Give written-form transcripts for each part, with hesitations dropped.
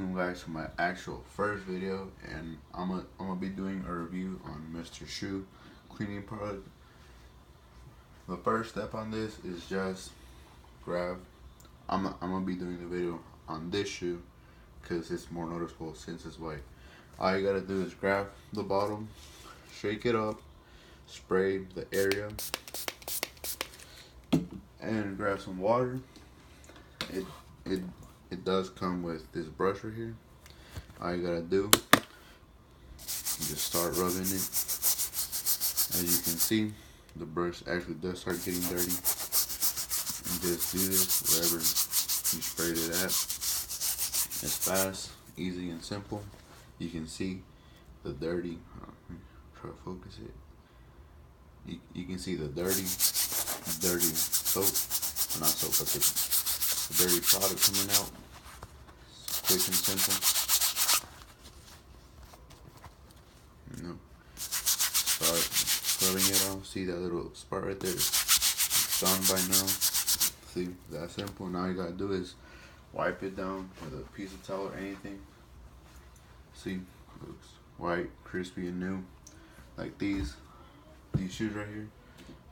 welcome guys to my actual first video, and I'm gonna be doing a review on Mr.shoe cleaning product. The first step on this is just grab. I'm gonna be doing the video on this shoe because it's more noticeable since it's white. All you gotta do is grab the bottle, shake it up, spray the area, and grab some water. It does come with this brush right here. All you gotta do is just start rubbing it. As you can see, the brush actually does start getting dirty. And just do this wherever you sprayed it at. It's fast, easy, and simple. You can see the dirty. Try to focus it. You can see the dirty soap, not soap, but the dirty product coming out. It's quick and simple. Start scrubbing it off. See that little spot right there? It's done by now. See, that simple. Now you gotta do is wipe it down with a piece of towel or anything. See, it looks white, crispy, and new. Like these shoes right here.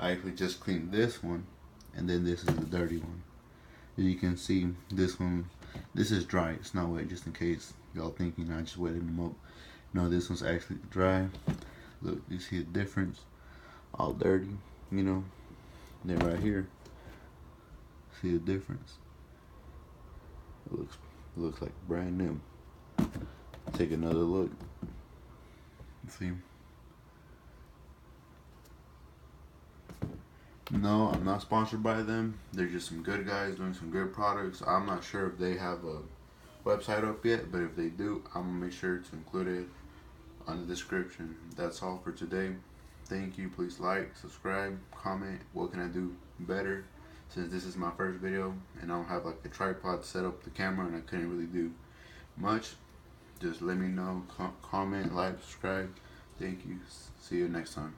I actually just cleaned this one, and then this is the dirty one. As you can see, this is dry. It's not wet, just in case y'all thinking I just wetted them up. No, this one's actually dry. Look, you see the difference? All dirty, you know. And then right here, see the difference? It looks like brand new. Take another look. See? No, I'm not sponsored by them. They're just some good guys doing some good products. I'm not sure if they have a website up yet, but if they do, I'm gonna make sure to include it on the description. That's all for today. Thank you. Please like, subscribe, comment. What can I do better? Since this is my first video and I don't have like a tripod to set up the camera and I couldn't really do much, just let me know. Comment, like, subscribe. Thank you. See you next time.